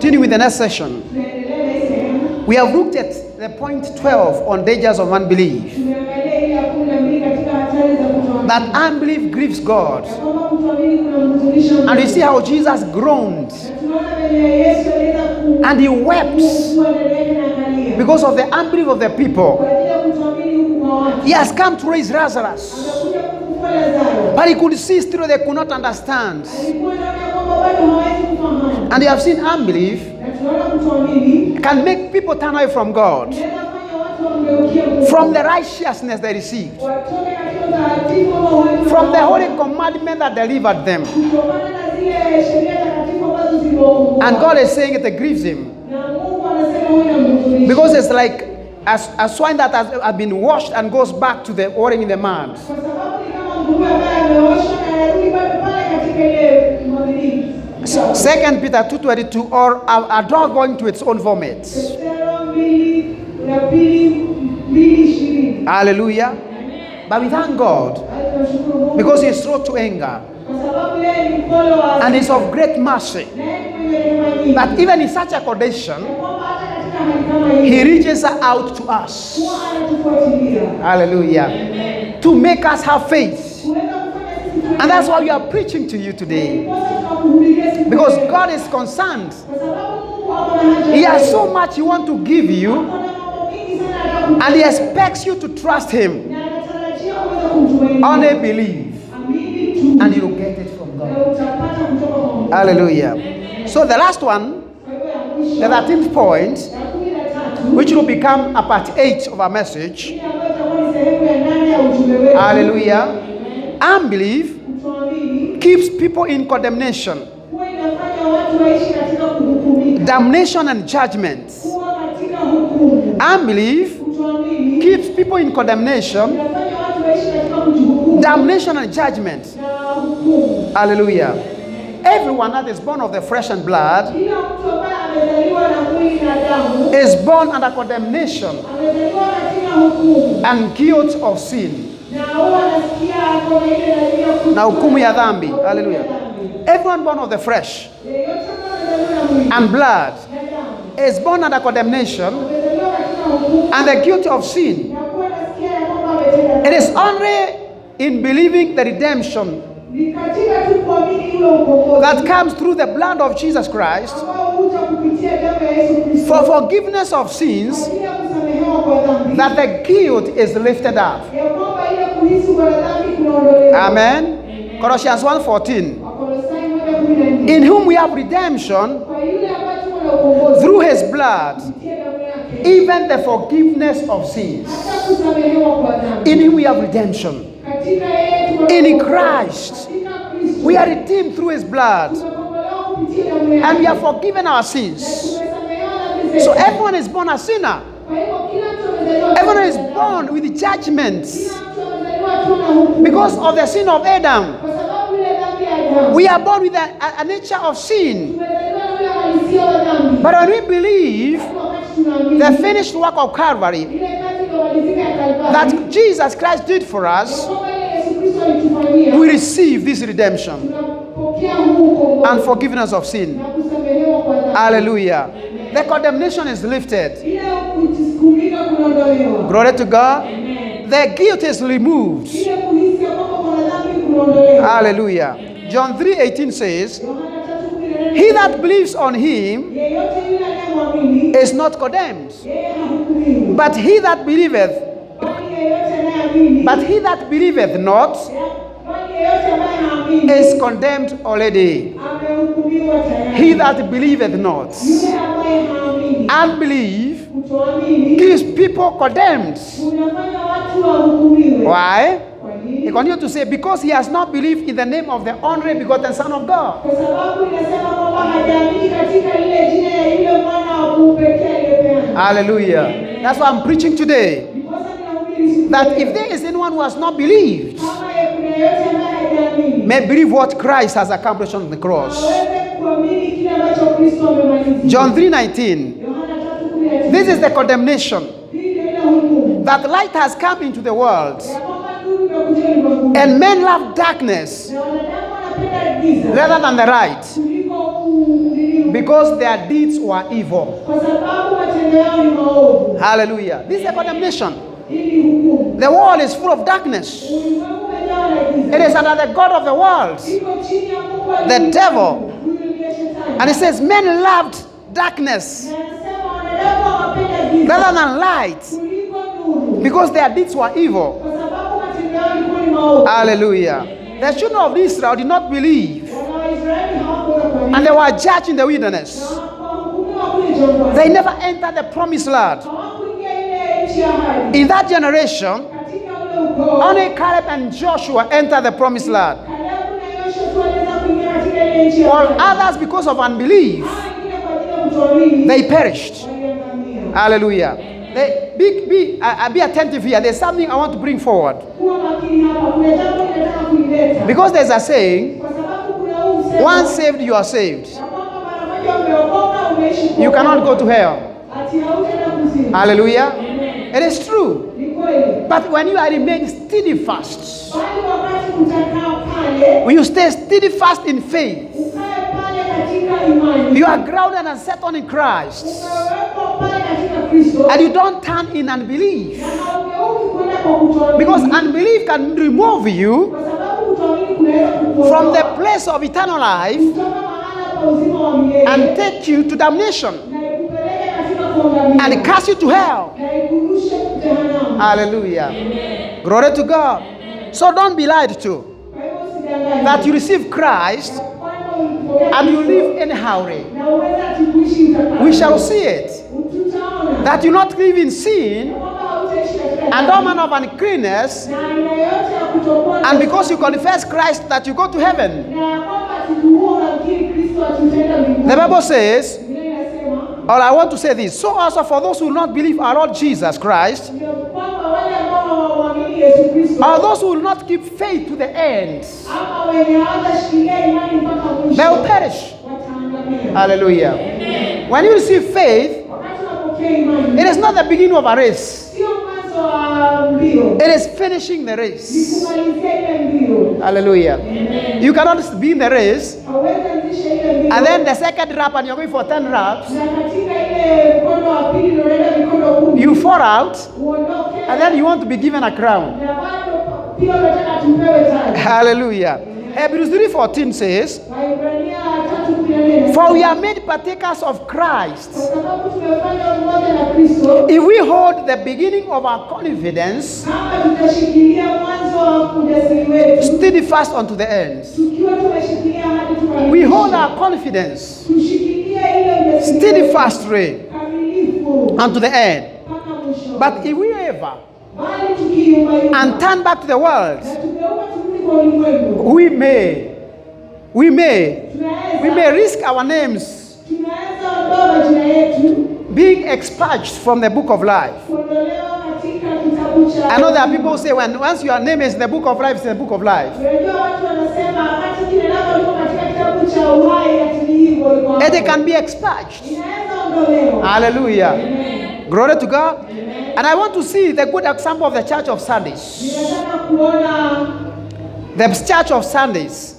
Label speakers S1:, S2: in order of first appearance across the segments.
S1: continue with the next session. We have looked at the point 12 on dangers of unbelief. That unbelief grieves God. And you see how Jesus groaned. And he wept because of the unbelief of the people. He has come to raise Lazarus. But he could see still they could not understand. And you have seen unbelief can make people turn away from God, from the righteousness they received, from the holy commandment that delivered them. And God is saying it grieves him. Because it's like a swine that has been washed and goes back to the watering in the mud. 2 Peter 2:22, or a dog going to its own vomit. Hallelujah. But we thank God because he is slow to anger and is of great mercy, that even in such a condition he reaches out to us. Hallelujah. To make us have faith. And that's why we are preaching to you today. Because God is concerned. He has so much he wants to give you. And he expects you to trust him. Only believe. And you'll get it from God. Hallelujah. So the last one, the 13th point, which will become a part 8 of our message. Hallelujah. Unbelief keeps people in condemnation, damnation and judgment. Unbelief keeps people in condemnation, damnation and judgment. Hallelujah. Everyone that is born of the flesh and blood is born under condemnation and guilt of sin. Na hukumu ya dhambi. Hallelujah. Everyone born of the flesh and blood is born under condemnation and the guilt of sin. It is only in believing the redemption that comes through the blood of Jesus Christ for forgiveness of sins that the guilt is lifted up. Amen. Colossians 1:14. In whom we have redemption through his blood, even the forgiveness of sins. In him we have redemption. In Christ, we are redeemed through his blood, and we are forgiven our sins. So everyone is born a sinner. Everyone is born with judgments because of the sin of Adam. We are born with a nature of sin. But when we believe the finished work of Calvary that Jesus Christ did for us, we receive this redemption and forgiveness of sin. Hallelujah. The condemnation is lifted. Glory to God. The guilt is removed. Hallelujah. John 3:18 says, he that believes on him is not condemned, but he that believeth not is condemned already. He that believeth not. Unbelief keeps people condemned. Why? He continues to say, because he has not believed in the name of the only begotten Son of God. Hallelujah. That's why I'm preaching today. That if there is anyone who has not believed, may believe what Christ has accomplished on the cross. John 3:19. This is the condemnation. That light has come into the world, and men love darkness rather than the light, because their deeds were evil.
S2: kwa sababu matendo yao ni maovu.
S1: Hallelujah. This is a condemnation.
S2: Ili hukumu.
S1: The world is full of darkness.
S2: Ulimwengu umejawa na giza.
S1: It is under the God of the world,
S2: Iko chini ya Mungu aliye
S1: the devil.
S2: huyu ndiye shetani.
S1: And it says men loved darkness
S2: Na anasema wanadamu hawapenda giza
S1: rather than light
S2: kuliko nuru.
S1: because their deeds were evil.
S2: Kwa sababu matendo yao yalikuwa ni maovu.
S1: Hallelujah. The children of Israel did not believe,
S2: Wana wa Israeli hawakuona kwa nini.
S1: and they were judged in the wilderness.
S2: Na wakahukumiwa kule jangwani.
S1: They never entered the promised land.
S2: Hawakuingia ile nchi ya ahadi.
S1: In that generation,
S2: Katika ule ukoo,
S1: only Caleb and Joshua entered the promised land.
S2: Kalebu na Yoshua tu waliweza kuingia katika ile nchi ya
S1: All
S2: ahadi.
S1: others, because of unbelief,
S2: Hao wengine kwa ajili ya kutoamini,
S1: they perished.
S2: waliangamia.
S1: Hallelujah. Be attentive here. There's something I want to bring forward.
S2: Kuwa makini hapa, kuna jambo ninataka kuileta.
S1: Because there's a saying,
S2: Kwa sababu kuna huu msemo,
S1: once saved, you are saved.
S2: ya kwamba mara moja umeokoka, umeishi kwa
S1: You cannot go to hell.
S2: ati hautaenda kuzimu.
S1: Hallelujah. It is true.
S2: Ni kweli.
S1: But when you are remain steadfast,
S2: Bali wakati utakaa pale,
S1: when you stay steadfast in faith,
S2: ukae pale katika imani,
S1: you are grounded and settled in Christ,
S2: ukawekwa pale katika Kristo,
S1: and you don't turn in unbelief.
S2: na haugeuki kwenda kwa kutoamini.
S1: Because unbelief can remove you
S2: Kwa sababu kutoamini kunaweza kukuondoa
S1: from the place of eternal life
S2: kutoka mahala pa uzima wa milele
S1: and take you to damnation
S2: na ikupeleke katika kuangamia
S1: and cast you to hell.
S2: na ikurushe jehanamu.
S1: Hallelujah. Glory to God. So don't be lied to
S2: Kwa hivyo usidanganywe.
S1: that you receive Christ
S2: Kwamba ulipokea
S1: and you
S2: Kristo
S1: live anyhow.
S2: na uweze ati kuishi utakavyo.
S1: We shall see it.
S2: Tutaona
S1: That you not live in sin
S2: kwamba hautaishi katika
S1: and all manner of uncleanness,
S2: na aina yote ya kutokuwa
S1: and because you confess Christ that you go to heaven.
S2: na kwamba ati huo unamkiri Kristo ati utaenda mbinguni.
S1: The Bible says,
S2: Biblia inasema
S1: or I want to say this, so also for those who will not believe our Lord Jesus Christ,
S2: ndio kwamba wale ambao hawamwamini Yesu Kristo
S1: or those who will not keep faith to the end,
S2: ama wenye hawatashikilia imani mpaka mwisho
S1: they will perish.
S2: wataangamia.
S1: Hallelujah. When you receive faith,
S2: Wakati unapokea imani,
S1: it is not the beginning of a race,
S2: sio mwanzo wa mbio,
S1: it is finishing the
S2: ni
S1: race.
S2: kumalizia ile mbio.
S1: Hallelujah. You cannot be in the race
S2: Hauwezi anzisha ile mbio
S1: and then the second lap and you're going for 10 laps,
S2: na katika ile mkondo wa pili ndio unaenda mikondo 10
S1: you fall out
S2: uondoke
S1: and then you want to be given a crown.
S2: na bado pia unataka tupewe taji.
S1: Hallelujah. Hebrews 3:14 says,
S2: Waebrania 3:14
S1: for we are made partakers of Christ
S2: kwa sababu tumefanywa mmoja na Kristo,
S1: if we hold the beginning of our confidence
S2: kama tutashikilia mwanzo wa ujasiri wetu,
S1: steadfast unto the end.
S2: tukiwa tumeshikilia hadi tukamilishe.
S1: We hold our confidence
S2: Tushikilie ile ujasiri
S1: steadfastly
S2: kamilifu
S1: unto the end.
S2: mpaka mwisho.
S1: But if we ever
S2: Bali tukiyumbayumba
S1: and turn back to the world,
S2: na tugeuka turudi kwa ulimwengu,
S1: we may
S2: tunaweza
S1: risk our names
S2: ondoa majina yetu
S1: being expunged from the book of life.
S2: kuondolewa katika kitabu cha.
S1: I know there are people who say once your name is in the book of life, it's in the book of life.
S2: Unajua watu wanasema wakati jina lako liko katika kitabu cha uhai ati ni hivyo iko hapo.
S1: And they can be expunged.
S2: Inaweza ondolewa.
S1: Hallelujah.
S2: Amen.
S1: Glory to God. And I want to see the good example of the church of Sundays.
S2: Ninataka kuona
S1: The church of Sundays.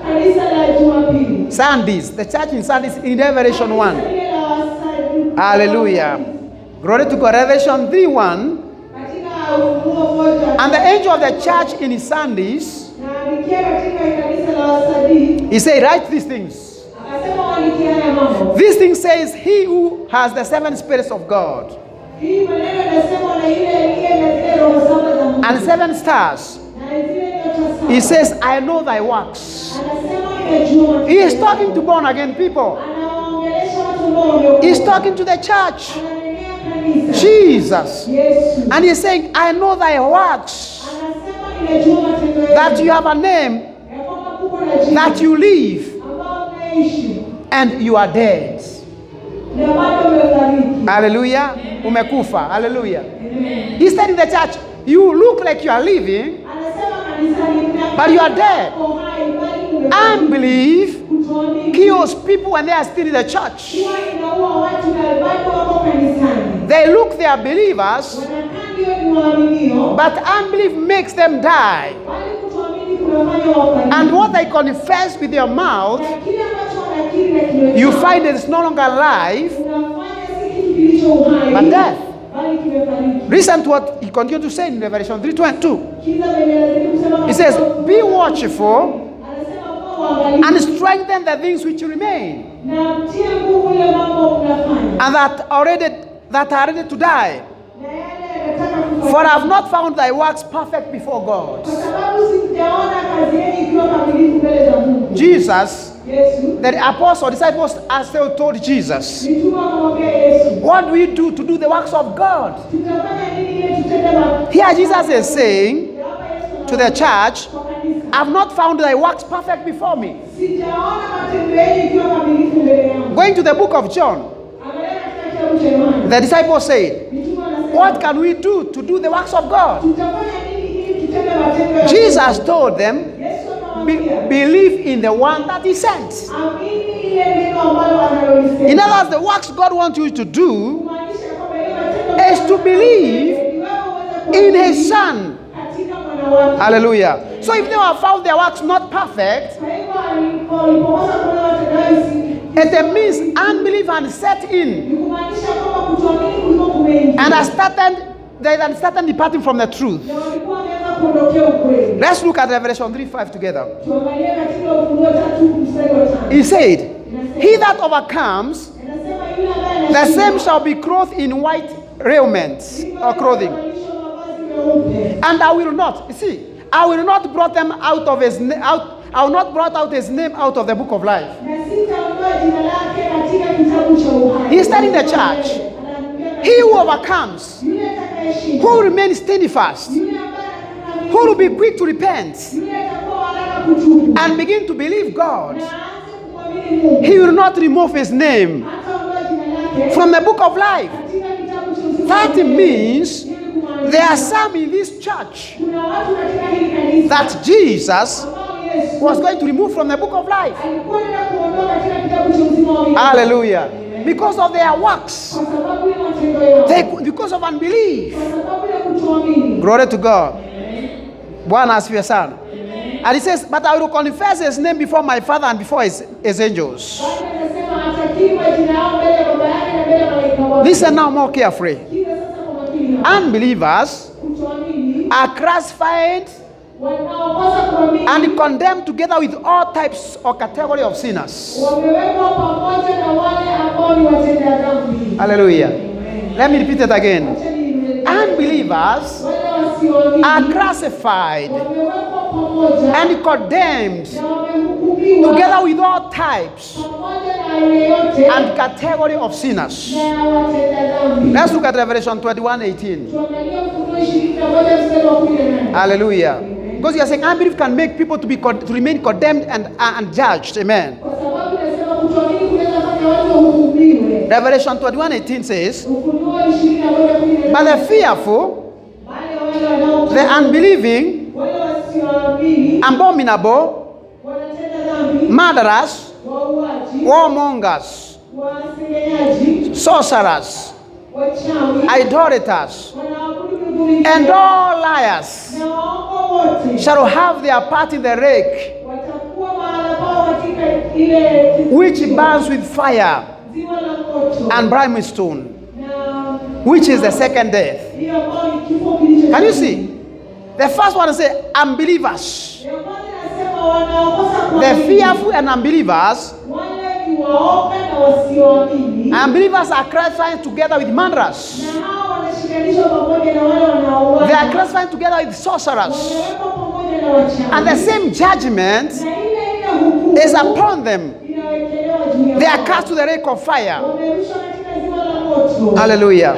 S2: kanisa la Jumapili.
S1: The church in Sundays in Revelation 1.
S2: Kanisa lile la Wasaduki.
S1: Hallelujah. Glory to God. Revelation 3:1.
S2: Katika Ufunuo moja.
S1: And the angel of the church in his Sundays,
S2: Na alikia katika kanisa la Wasaduki.
S1: he said, write these things.
S2: Akasema waandikie haya mambo.
S1: This thing says, he who has the 7 spirits of God
S2: Hii maneno yanasema na yule aliye na zile roho saba za Mungu.
S1: and 7 stars.
S2: Na zile nyota saba.
S1: He says, I know thy works.
S2: Anasema nimejua.
S1: He is talking to born again people.
S2: Anawaongelesha watu ambao wameokoka.
S1: He is talking to the church.
S2: Ananenea kanisa.
S1: Jesus.
S2: Yesu.
S1: And he is saying, I know thy works.
S2: Anasema nimejua matendo yenu.
S1: That you have a name,
S2: Ya kwamba kuko na jina.
S1: that you live,
S2: Ambao mnaishi.
S1: and you are dead.
S2: Na bado mmefariki.
S1: Hallelujah. Umekufa. Hallelujah. He's telling the church, you look like you are living,
S2: Anasema kanisani mna.
S1: but you are dead.
S2: Mko hai, bali mmefariki.
S1: Unbelief
S2: Kutoamini.
S1: kills people when they are still in the church.
S2: Huwa inaua watu na bado wako kanisani.
S1: They look they are believers,
S2: Wanakaa ndio ni waaminio.
S1: but unbelief makes them die.
S2: Bali kutoamini kunafanya wafariki.
S1: And what they confess with their mouth
S2: Na kile ambacho unakiri na kinywa
S1: you
S2: chako,
S1: find that it's no longer life,
S2: unafanya si kitu kilicho uhai,
S1: but death.
S2: bali kimefariki.
S1: Listen to what he continued to say in Revelation 3:22.
S2: Kiza venye anazidi kusema,
S1: He says, be watchful
S2: anasema kuwa uangalifu
S1: and strengthen the things which remain,
S2: na mtie nguvu ile mambo mnafanya
S1: and that are ready to die.
S2: na yale yanataka kufa.
S1: For I have not found thy works perfect before God.
S2: Kwa sababu sijaona kazi yenu ikiwa kamilifu mbele za Mungu.
S1: Jesus,
S2: Yesu,
S1: the apostle, disciples, as they told Jesus,
S2: mitume akamwambia Yesu,
S1: what do we do to do the works of God?
S2: tutafanya nini ili tutende mambo?
S1: Here Jesus is saying
S2: Hapa Yesu
S1: to the church,
S2: kwa kanisa,
S1: I have not found thy works perfect before me.
S2: sijaona matendo yenu ikiwa kamilifu mbele yangu.
S1: Going to the book of John,
S2: Angalia katika kitabu cha Yohana.
S1: the disciples said,
S2: Mitume anasema,
S1: what can we do to do the works of God?
S2: tutafanya nini ili tutende matendo ya
S1: Jesus told them,
S2: Yesu akamwambia,
S1: believe in the one that he sent.
S2: amini ile neno ambalo analolisema.
S1: In other words, the works God wants you to do
S2: Kumaanisha kwamba ile matendo
S1: is to believe
S2: ni wewe uweze
S1: in
S2: kuamini
S1: his son.
S2: katika mwana wake.
S1: Hallelujah. So if they have found their works not perfect,
S2: Kwa hivyo alipokosa kuona watendaji
S1: it means unbelief had set in
S2: ni kumaanisha kwamba kutoamini kulikuwa kumeingia.
S1: and they had started departing from the truth.
S2: Na walikuwa wameanza kuondokea ukweli.
S1: Let's look at Revelation 3:5 together.
S2: Tuangalie katika Ufunuo 3:5.
S1: He said, he that overcomes,
S2: Anasema yule ambaye
S1: the
S2: anashinda,
S1: same shall be clothed in white raiment or clothing.
S2: atavalishwa mavazi meupe.
S1: And I will not, you see, I will not brought them out of his I will not brought out his name out of the book of life.
S2: Na sitaondoa jina lake katika kitabu cha uhai.
S1: He is telling the church,
S2: Anaambia
S1: he who overcomes,
S2: yule atakayeshinda,
S1: who remains steadfast,
S2: yule ambaye anaamini,
S1: who will be quick to repent
S2: yule atakuwa haraka kutubu
S1: and begin to believe God,
S2: na aanze kumwamini Mungu.
S1: he will not remove his name
S2: Hataondoa jina lake
S1: from the book of life.
S2: katika kitabu cha uzima.
S1: That means
S2: Ili kumaanisha
S1: there are some in this church
S2: kuna watu katika hili kanisa
S1: that Jesus
S2: ambao Yesu
S1: was going to remove from the book of life.
S2: alikuwa anaenda kuondoa katika kitabu cha uzima wa milele.
S1: Hallelujah. Because of their works,
S2: Kwa sababu ya matendo yao,
S1: because of unbelief.
S2: kwa sababu ya kutoamini.
S1: Glory to God. Bwana asifiwe sana. And he says, but I will confess his name before my Father and before his angels.
S2: Bali anasema atakiri majina yao mbele ya Baba yake na mbele ya malaika wake.
S1: Listen now more carefully.
S2: Sikiza sasa kwa makini hapa.
S1: Unbelievers
S2: Kutoamini,
S1: are classified
S2: wanaokosa kuamini
S1: and condemned together with all types or category of sinners.
S2: wamewekwa pamoja na wale ambao ni watenda dhambi.
S1: Hallelujah. Let me repeat it again.
S2: Acha nieleze.
S1: Unbelievers
S2: Wale wasioamini
S1: are classified
S2: wamewekwa pamoja
S1: and condemned
S2: na wamehukumiwa
S1: together with all types
S2: pamoja na aina yote
S1: and category of sinners.
S2: na watenda dhambi.
S1: Let's look at Revelation 21:18.
S2: Tuangalie Ufunuo 21 mstari wa 18.
S1: Hallelujah. Because you are saying unbelief can make people to remain condemned and judged. Amen.
S2: Kwa sababu nasema kutoamini kunaweza fanya watu wahukumiwe.
S1: Revelation 21:18 says,
S2: Ufunuo 21:18.
S1: but the fearful,
S2: Bali wale wanao
S1: the unbelieving,
S2: wale wasioamini
S1: abominable,
S2: wanatenda dhambi,
S1: murderers,
S2: wauaji,
S1: warmongers,
S2: wasengenyaji,
S1: sorcerers,
S2: wachawi,
S1: idolaters,
S2: wanaabudu miungu mingine,
S1: and all liars
S2: na waongo wote
S1: shall have their part in the lake
S2: watakuwa mahala pao katika ile
S1: which burns with fire
S2: ziwa la moto
S1: and brimstone,
S2: na
S1: which is the second death.
S2: hiyo ambayo ni kifo kilicho.
S1: Can you see? The first one say unbelievers.
S2: Ya kwanza nasema wanaokosa
S1: The
S2: kuamini.
S1: fearful and unbelievers.
S2: Wale ni waoga na wasioamini.
S1: Unbelievers are classified together with murderers.
S2: Na hao wanashikanishwa pamoja na wale wanaouawa.
S1: They are classified together with sorcerers.
S2: Wamewekwa pamoja na wachawi.
S1: And the same judgment
S2: Na ile hukumu
S1: is upon them.
S2: inawekelewa juu yao.
S1: They are cast to the lake of fire.
S2: Wamerushwa katika ziwa la moto.
S1: Hallelujah.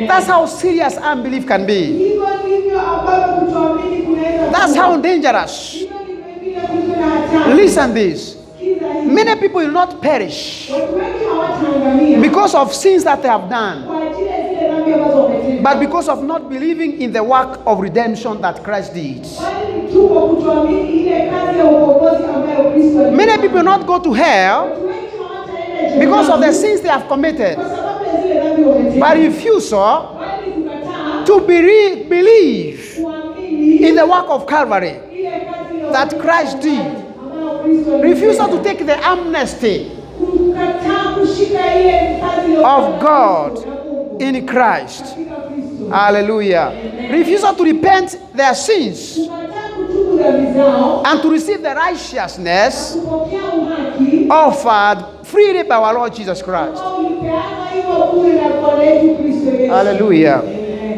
S1: That's how serious unbelief can be.
S2: Hivyo ndivyo ambavyo kutoamini kunaweza
S1: That's
S2: kuwa.
S1: how dangerous.
S2: Hivyo ni vile kuliko na hatari.
S1: Listen this.
S2: Sikiza hii.
S1: Many people will not perish
S2: Watu wengi hawataangamia
S1: because of sins that they have done,
S2: kwa ajili ya zile dhambi ambazo wametenda.
S1: but because of not believing in the work of redemption that Christ did.
S2: Bali ni tu kwa kutoamini ile kazi ya ukombozi ambayo Kristo alifanya.
S1: Many people will not go to hell
S2: Watu wengi hawataenda
S1: because of the
S2: jehanamu
S1: sins they have committed,
S2: kwa sababu ya zile dhambi wametenda.
S1: but refusal
S2: Bali kukataa
S1: to believe
S2: kuamini
S1: in the work of Calvary
S2: ile kazi ya
S1: that Christ did.
S2: ambayo Kristo alifanya.
S1: Refusal to take the amnesty
S2: kukataa kushika ile kazi ya
S1: of God in Christ.
S2: katika Kristo.
S1: Hallelujah. Refusal to repent their sins
S2: Kukataa kutubu dhambi zao,
S1: and to receive the righteousness
S2: kupokea uhaki
S1: offered freely by our Lord Jesus Christ.
S2: ambao ulipeanwa hivyo bure na Bwana wetu Kristo Yesu.
S1: Hallelujah.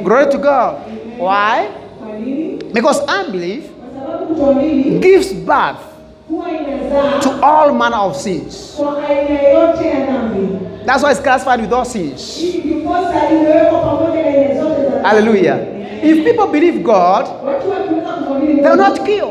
S1: Glory to God. Why?
S2: Kwa nini?
S1: Because unbelief
S2: Kwa sababu kutoamini
S1: gives birth
S2: huwa inazaa
S1: to all manner of sins.
S2: kwa aina yote ya dhambi.
S1: That's why it's classified with all sins.
S2: Hii ndiposa imewekwa pamoja na aina zote za dhambi.
S1: Hallelujah. If people believe God,
S2: Watu wakiweza kuamini
S1: they will not kill.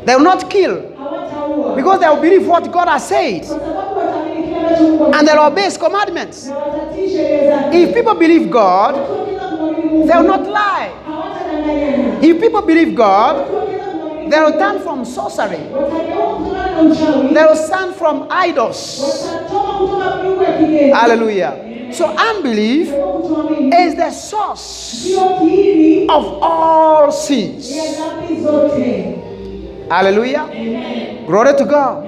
S1: They will not kill
S2: hawataua.
S1: because they will believe what God has said
S2: Kwa sababu wataamini kile ambacho Mungu
S1: and they'll obey His commandments.
S2: na watatii sheria zake.
S1: If people believe God,
S2: Watu wakiweza kumwamini Mungu
S1: they will not lie.
S2: hawatadanganyana.
S1: If people believe God,
S2: Watu wakiweza kumwamini
S1: they will
S2: Mungu
S1: turn from sorcery.
S2: watageuka kutokana na uchawi.
S1: They will turn from idols.
S2: Watatoka kutoka miungu ya kigeni.
S1: Hallelujah. So unbelief
S2: Kwa kutoamini
S1: is the source
S2: ndio kiini
S1: of all sins.
S2: ya dhambi zote.
S1: Hallelujah. Glory to God.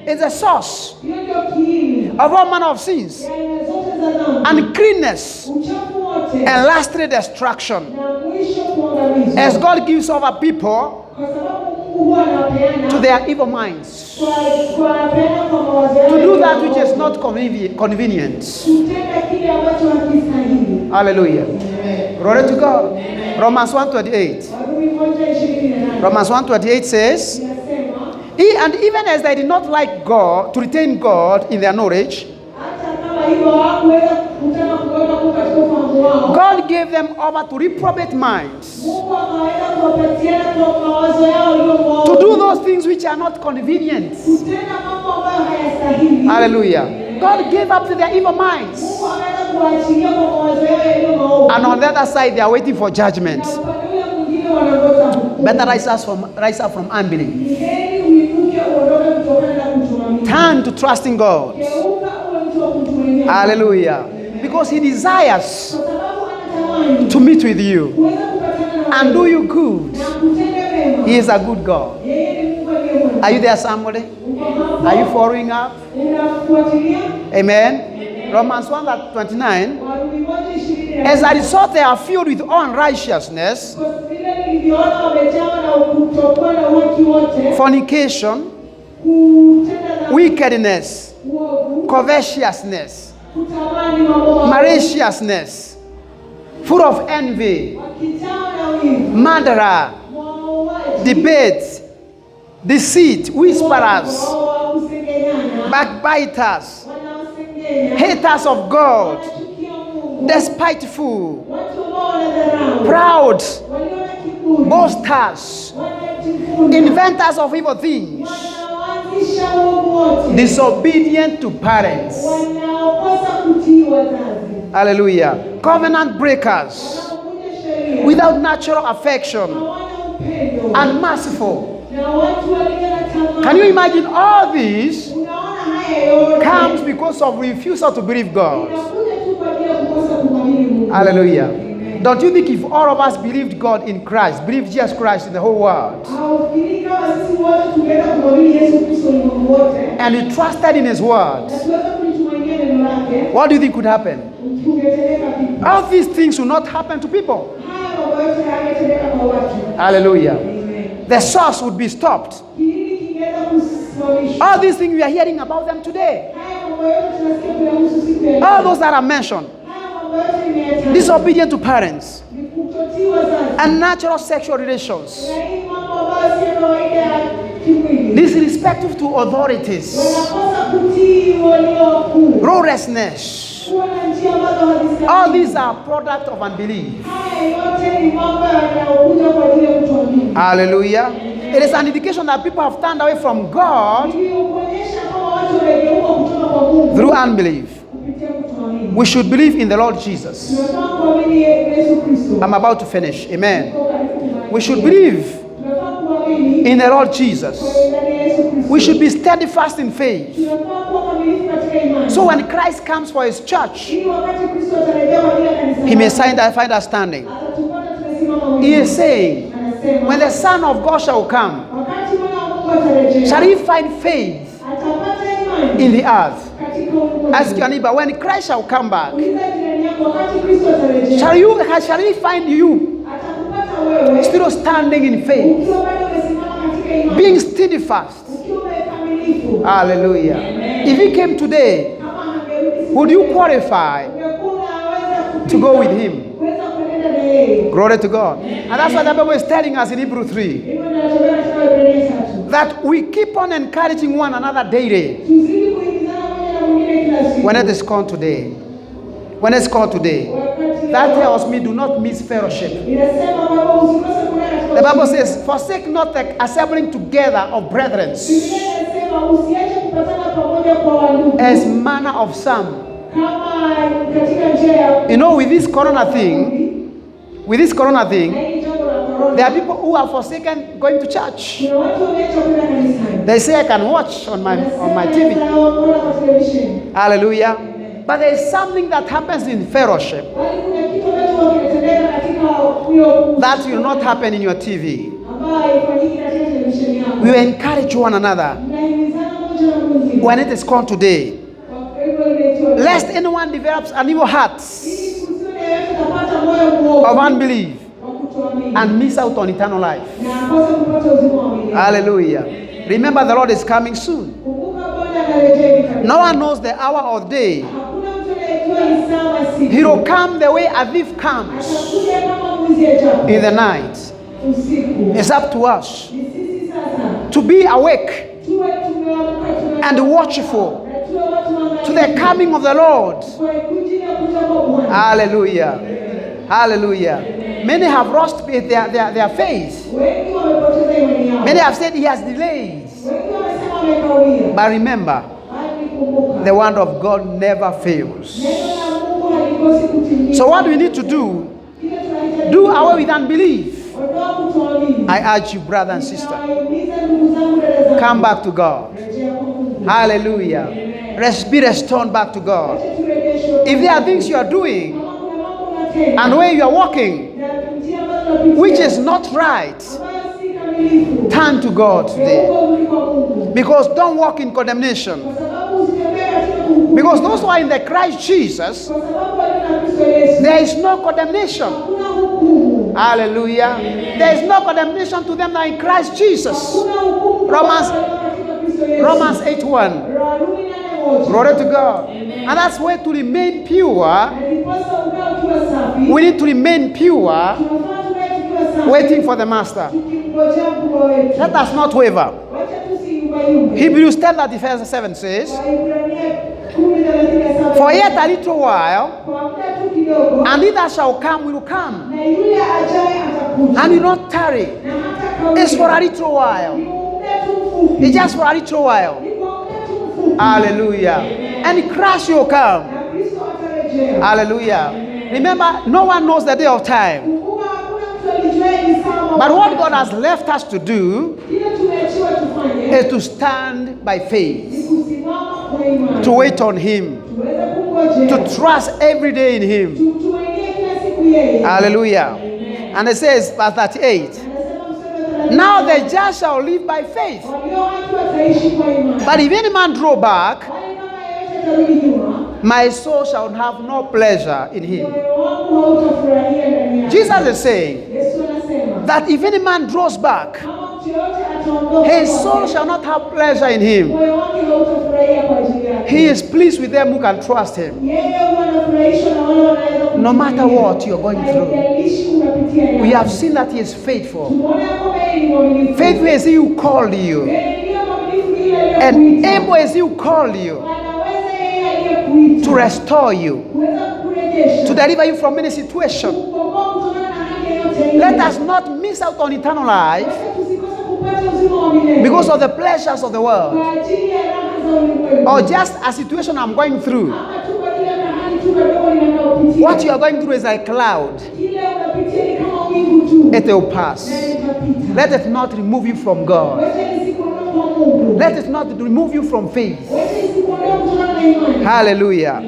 S1: It's the source
S2: Hiyo ndio kiini
S1: of all manner of sins,
S2: ya aina zote za dhambi.
S1: uncleanness,
S2: Uchafu wote
S1: and lastly destruction.
S2: na mwisho kuangamizwa.
S1: As God gives over people
S2: Kwa sababu Mungu huwa anapeana
S1: to their evil minds
S2: kuwapeana kwa mawazo yao
S1: to do
S2: ya
S1: that which is
S2: maovu.
S1: not convenient.
S2: Kutenda kile ambacho hakistahili.
S1: Hallelujah. Glory to God. Romans 1:28.
S2: Warumi 1:28
S1: Romans 1:28 says,
S2: inasema
S1: and even as they did not like God to retain God in their knowledge,
S2: hata kama hivyo hawakuweza kutaka kuweka Mungu katika ufahamu wao,
S1: God gave them over to reprobate minds
S2: Mungu akaweza kuwapatiana kwa mawazo yao iliyo maovu.
S1: to do those things which are not convenient.
S2: Kutenda mambo ambayo hayastahili.
S1: Hallelujah. God gave up to their evil minds.
S2: Mungu akaweza kuwaachilia kwa mawazo yao yaliyo maovu.
S1: And on the other side, they are waiting for judgment.
S2: Na upande ule mwingine wanangoja hukumu.
S1: Better rise up from unbelief.
S2: Ni heri uinuke uondoke kutokana na kutoamini.
S1: Turn to trusting God.
S2: Geuka uwe mtu wa kumtumainia.
S1: Hallelujah. Because He desires
S2: Kwa sababu anatamani
S1: to meet with you
S2: kuweza kupatana na
S1: and do
S2: wewe
S1: you good.
S2: na kutenda mema.
S1: He is a good God.
S2: Yeye ni Mungu aliye mwema.
S1: Are you there, somebody?
S2: Uko hapo?
S1: Are you following up?
S2: Unafuatilia?
S1: Amen. Romans 1:29.
S2: Warumi 1:20.
S1: As a result, they are filled with unrighteousness,
S2: Kwa vile nilivyoona wamejawa na kutokuwa na uhaki wote,
S1: fornication,
S2: kutenda dhambi,
S1: wickedness,
S2: uovu,
S1: covetousness,
S2: kutamani mambo maovu,
S1: maliciousness, full of envy,
S2: wakijawa na wivu,
S1: murderer,
S2: wauaji,
S1: debates, deceit, whisperers,
S2: wa kusengenyana,
S1: backbiters,
S2: wanaosengenya,
S1: haters of God,
S2: wanachukia Mungu,
S1: despiteful,
S2: watu ambao wanadharau,
S1: proud,
S2: walio na kiburi,
S1: boasters,
S2: wanajivuna,
S1: inventors of evil things,
S2: wanaoanzisha uovu wote,
S1: disobedient to parents.
S2: wanaokosa kutii wazazi,
S1: Hallelujah. Covenant breakers,
S2: wanaovunja sheria,
S1: without natural affection,
S2: hawana upendo,
S1: unmerciful.
S2: na watu walio na tamaa.
S1: Can you imagine all this
S2: Unaona haya yote
S1: comes because of refusal to believe God?
S2: inakuja tu kwa ajili ya kukosa kumwamini Mungu.
S1: Hallelujah. Don't you think if all of us believed God in Christ, believed Jesus Christ in the whole world,
S2: Haufikiri kama sisi wote tungeenda kumwamini Yesu Kristo ulimwengu wote
S1: and we trusted in His word,
S2: na tuweze kulitumainia neno lake,
S1: what do you think could happen?
S2: tungetendeka vipi?
S1: All these things will not happen to people.
S2: Haya mambo yote hayangetendeka kwa watu.
S1: Hallelujah.
S2: Amen.
S1: The source would be stopped.
S2: Kiini kingeweza kusimamishwa.
S1: All these things we are hearing about them today,
S2: Haya mambo yote tunasikia kuyahusu siku ya leo.
S1: all those that are mentioned,
S2: Haya mambo yote nimeyataja.
S1: disobedient to parents,
S2: Ni kutotii wazazi.
S1: unnatural sexual relations,
S2: Na hii mambo ambayo sio kawaida ya kimwili.
S1: disrespectful to authorities,
S2: Wanakosa kutii walio wakuu.
S1: lawlessness.
S2: Kuwa na njia ambazo hazistahili.
S1: All these are product of unbelief.
S2: Haya yote ni mambo yanayokuja kwa ajili ya kutoamini.
S1: Hallelujah. It is an indication that people have turned away from God
S2: Ili kuonyesha kama watu wamegeuka kutoka kwa Mungu
S1: through unbelief.
S2: kupitia kutoamini.
S1: We should believe in the Lord Jesus.
S2: Tunafaa kuamini Yesu Kristo.
S1: I'm about to finish. Amen.
S2: Tuko karibu kumalizia.
S1: We should believe
S2: Tunafaa kuamini
S1: in the Lord Jesus.
S2: ndani ya Yesu Kristo.
S1: We should be steadfast in faith.
S2: Tunafaa kuwa kamilifu katika imani.
S1: So when Christ comes for His church,
S2: Ili wakati Kristo atarejea kwa ajili ya kanisa
S1: He may
S2: lake,
S1: find us standing.
S2: atatupata tumesimama
S1: He
S2: wima.
S1: is saying,
S2: Anasema,
S1: when the Son of God shall come,
S2: wakati mwana wa Mungu atarejea,
S1: shall He find faith
S2: atapata imani
S1: in the earth.
S2: katika ulimwengu.
S1: Ask your neighbor, when Christ shall come back,
S2: Uliza jirani yako, wakati Kristo atarejea,
S1: shall he find you
S2: atakupata wewe
S1: still standing in faith,
S2: ukiwa bado umesimama katika imani,
S1: being steadfast?
S2: ukiwa umekamilifu.
S1: Hallelujah. If he came today,
S2: Kama angerudi siku
S1: would you
S2: ile,
S1: qualify
S2: ungekuwa unaweza
S1: to go with him?
S2: kuweza kuenenda na yeye.
S1: Glory to God. And that's what the Bible is telling us in Hebrew 3.
S2: Hivyo ndio anatokea katika Waebrania 3.
S1: That we keep on encouraging one another daily.
S2: Tuzidi kuhimizana mmoja na mwingine kila siku.
S1: When it is called today. When it's called today. That tells me do not miss fellowship.
S2: Inasema kwamba usikose kuenda katika
S1: The Bible says, forsake not the assembling together of brethren,
S2: Biblia inasema usiache kupatana pamoja kwa wandugu.
S1: as manner of some.
S2: Kama katika njia ya
S1: You know, with this corona thing,
S2: na hili jambo la corona,
S1: there are people who have forsaken going to church.
S2: kuna watu wameacha kwenda kanisani.
S1: They say I can watch on my TV.
S2: Wanaona kwa televisheni.
S1: Hallelujah. But there is something that happens in fellowship
S2: Bali kuna kitu ambacho kinatendeka katika huyo
S1: that will not happen in your TV.
S2: ambayo haifanyiki katika televisheni yako.
S1: We encourage one another
S2: Mnahimizana mmoja na mwingine.
S1: when it is called today.
S2: Kwa hivyo inaitwa
S1: Lest anyone develops an evil heart
S2: ili kusione yeyote atapata moyo mwovu
S1: of unbelief
S2: wa kutoamini
S1: and miss out on eternal life.
S2: na akose kupata uzima wa milele.
S1: Hallelujah. Remember, the Lord is coming soon.
S2: Kumbuka Bwana anarejea hivi karibuni.
S1: No one knows the hour or day.
S2: Hakuna mtu anayejua ni saa na siku.
S1: He will come the way a thief comes
S2: Atakuja kama mwizi ajapo
S1: in the night.
S2: usiku.
S1: It's up to us
S2: Ni sisi sasa
S1: to be awake
S2: tuwe tumeamka
S1: and watchful
S2: na tuwe watu
S1: to the coming of the Lord.
S2: kwa kujia kuja kwa Bwana.
S1: Hallelujah. Hallelujah. Many have lost their faith.
S2: Wengi wamepoteza imani yao.
S1: Many have said he has delayed.
S2: Wengi wamesema wamekawia.
S1: But remember,
S2: Bali kumbuka.
S1: the word of God never fails.
S2: Neno la Mungu halikosi kutimia.
S1: So what we need to do,
S2: Kile tunahitaji
S1: do away with unbelief.
S2: ondoa kutoamini.
S1: I urge you, brother and sister,
S2: Nawahimiza ndugu zangu, dada zangu.
S1: come back to God.
S2: Rejea kwa Mungu.
S1: Hallelujah. Be restored back to God.
S2: Acha turejeshwe.
S1: If there are things you are doing
S2: Kama kuna mambo unatenda,
S1: and where you are walking,
S2: na njia ambazo unapitia,
S1: which is not right,
S2: ambayo si kamilifu,
S1: turn to God today.
S2: geuka urudi kwa Mungu.
S1: Because don't walk in condemnation.
S2: Kwa sababu usitembee katika kuhukumu.
S1: Because those who are in the Christ Jesus,
S2: Kwa sababu walio na Kristo Yesu,
S1: there is no condemnation.
S2: hakuna hukumu.
S1: Hallelujah. There is no condemnation to them that are in Christ Jesus.
S2: Hakuna hukumu kwa
S1: Romans-
S2: walio katika Kristo Yesu.
S1: Romans 8:1.
S2: Warumi 8:1.
S1: Glory to God. And that's where to remain pure,
S2: Na ndiposa ukae ukiwa safi.
S1: we need to remain pure,
S2: Tunafaa tukae tukiwa safi.
S1: waiting for the Master.
S2: Tukimngojea mkubwa wetu.
S1: Let us not waver.
S2: Wacha tusiyumbayumbe.
S1: Hebrews 10:37 says,
S2: Waibrania 10:37.
S1: for yet a little while,
S2: Kwa muda tu kidogo,
S1: and he that shall come will come,
S2: na yule ajaye atakuja.
S1: and will not tarry.
S2: Na hata
S1: It's for a
S2: kaulia.
S1: little while.
S2: Ni kwa muda tu mfupi.
S1: It's just for a little while.
S2: Ni kwa muda tu mfupi.
S1: Hallelujah. And Christ will come.
S2: Na Kristo atarejea.
S1: Hallelujah. Remember, no one knows the day of time.
S2: Kumbuka hakuna mtu alijuaye ni saa wala
S1: But what
S2: wakati.
S1: God has left us to do
S2: Kile tumeachiwa tufanye
S1: is to stand by faith,
S2: ni kusimama kwa imani.
S1: to wait on Him,
S2: Tuweze kungojea.
S1: to trust every day in Him.
S2: Tumtumainie kila siku yeye.
S1: Hallelujah. And it says, verse 38,
S2: Anasema mstari wa 30,
S1: now the just shall live by faith.
S2: walio haki wataishi kwa imani.
S1: But if any man draw back,
S2: Bali kama yeyote atarudi nyuma,
S1: my soul shall have no pleasure in him.
S2: moyo wangu hautafurahia ndani yake.
S1: Jesus is saying
S2: Yesu anasema,
S1: that if any man draws back,
S2: kama mtu yeyote ataondoka
S1: his
S2: kwake,
S1: soul shall not have pleasure in him.
S2: moyo wake hautafurahia kwa ajili yake.
S1: He is pleased with them who can trust him.
S2: Yeye huwa anafurahishwa na wale wanaweza
S1: No matter
S2: kumtumikia.
S1: what you're going through.
S2: Haijalishi unapitia nini.
S1: We have seen that he is faithful.
S2: Tumeona kwamba yeye ni mwaminifu.
S1: Faithful is he who called you,
S2: Yeye ndiye mwaminifu yule
S1: and
S2: aliyekuita.
S1: able is he who called you
S2: Anaweza yeye aliyekuita
S1: to restore you,
S2: kuweza kukurejesha.
S1: to deliver you from any situation.
S2: Kukomboa kutokana na hali yoyote ile.
S1: Let us not miss out on eternal life
S2: Wacha tusikose kupata uzima wa milele.
S1: because of the pleasures of the world,
S2: Kwa ajili ya raha za ulimwengu.
S1: or just a situation I'm going through.
S2: Ama tu kwa ajili ya hali tu kadogo linalopitia.
S1: What you are going through is like a cloud.
S2: Kile unapitia ni kama wingu tu.
S1: It will pass.
S2: Na litapita.
S1: Let it not remove you from God.
S2: Wacha lisikuondoe kwa Mungu.
S1: Let it not remove you from faith.
S2: Wacha lisikuondoe kutokana na imani.
S1: Hallelujah.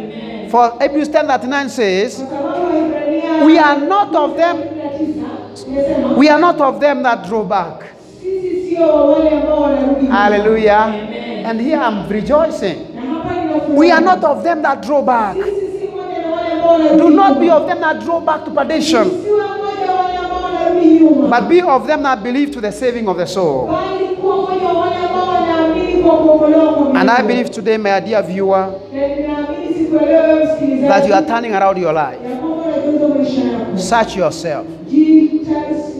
S1: For Hebrews 10:39 says,
S2: Kwa sababu Waebrania
S1: we are not of them,
S2: 19 inasema,
S1: we are not of them that draw back.
S2: sisi sio sio wa wale ambao wanarudi nyuma.
S1: Hallelujah.
S2: Amen.
S1: And here I'm rejoicing.
S2: Na hapa ninafurahi.
S1: We are not of them that draw back.
S2: Sisi si moja na wale ambao wanarudi
S1: Do not
S2: nyuma.
S1: be of them that draw back to perdition,
S2: Siwe moja wa wale ambao wanarudi nyuma.
S1: but be of them that believe to the saving of the soul.
S2: Bali kuwa moja wa wale ambao wanaamini kwa kuokolewa kwa
S1: And I
S2: Mungu.
S1: believe today, my dear viewer,
S2: Na ninaamini siku ya leo wewe msikilizaji,
S1: that you are turning around your life.
S2: ya kwamba unageuza maisha yako.
S1: Search yourself.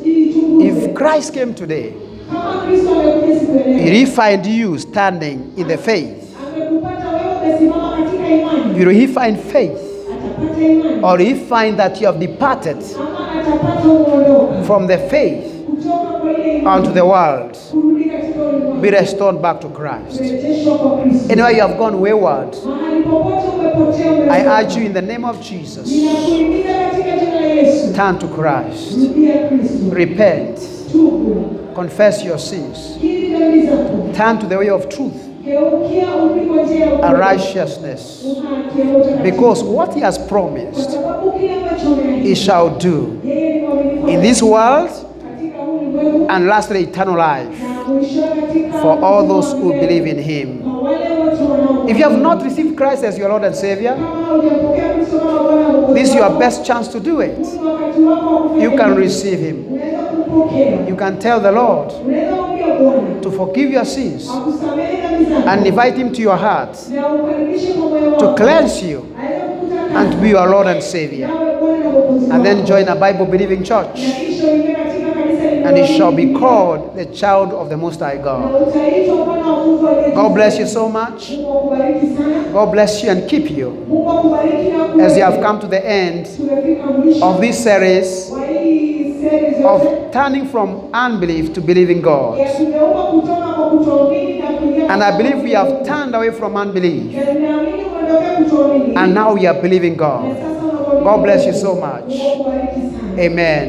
S2: Jichunguze.
S1: If Christ came today,
S2: Kama Kristo amekuja siku ya leo,
S1: will he find you standing in the faith?
S2: amekupata wewe umesimama katika imani,
S1: Will he find faith?
S2: atapata imani.
S1: Or will he find that you have departed
S2: Ama atapata uondoka
S1: from the faith
S2: kutoka kwa ile imani
S1: unto the world?
S2: kurudi katika ulimwengu.
S1: Be restored back to Christ.
S2: Kurejeshwa kwa Kristo.
S1: Anywhere you have gone wayward,
S2: Mahali popote umepotea
S1: I
S2: umepotea.
S1: urge you in the name of Jesus,
S2: Ninakuhimiza katika jina la Yesu.
S1: turn to Christ.
S2: Rudia Kristo.
S1: Repent.
S2: Tubu.
S1: Confess your sins.
S2: Kiri dhambi zako.
S1: Turn to the way of truth
S2: Geukia urudi kwa njia ya
S1: and
S2: ukweli.
S1: righteousness.
S2: Uhaki na utakatifu.
S1: Because what he has
S2: Kwa
S1: promised,
S2: sababu kile ambacho ameahidi,
S1: he shall do
S2: yeye ni mwaminifu
S1: in this world
S2: katika huu ulimwengu
S1: and lastly eternal life
S2: na mwisho katika
S1: for all those who believe in him.
S2: kwa wale wote wanao.
S1: If you have not received Christ as your Lord and Savior,
S2: Kama hujampokea Kristo kama Bwana na Mwokozi
S1: this is your
S2: wako,
S1: best chance to do it.
S2: huu ni wakati wako wa kufanya
S1: You can
S2: hivyo.
S1: receive him.
S2: Unaweza kumpokea.
S1: You can tell the Lord
S2: Unaweza kumwambia Bwana
S1: to forgive your sins
S2: akusamehe dhambi zako
S1: and invite him to your heart
S2: na ukaribishe kwa moyo
S1: to
S2: wako.
S1: cleanse you
S2: Aweze kukutakasa.
S1: and to be your Lord and Savior.
S2: Nawe Bwana na Mwokozi
S1: And then
S2: wako.
S1: join a Bible believing church.
S2: Na kisha uingie katika kanisa
S1: And you shall be
S2: linaloamini.
S1: called the child of the Most High
S2: Na
S1: God.
S2: utaitwa mwana wa Mungu aliye juu.
S1: God bless you so much.
S2: Mungu akubariki sana.
S1: God bless you and keep you
S2: Mungu akubariki na kuweka.
S1: as you have come to the end
S2: Tumefika mwisho
S1: of this series
S2: wa hii series
S1: of
S2: yote
S1: turning from unbelief to believing God.
S2: ya kugeuka kutoka kwa kutoamini na kuingia
S1: And I
S2: kwa
S1: believe we have
S2: kuamini.
S1: turned away from unbelief
S2: Na ninaamini umeondokea kutoamini.
S1: and now we are believing
S2: Na
S1: God.
S2: sasa unakuamini
S1: God bless you
S2: Mungu.
S1: so much.
S2: Mungu akubariki sana.
S1: Amen.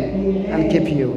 S1: And keep you.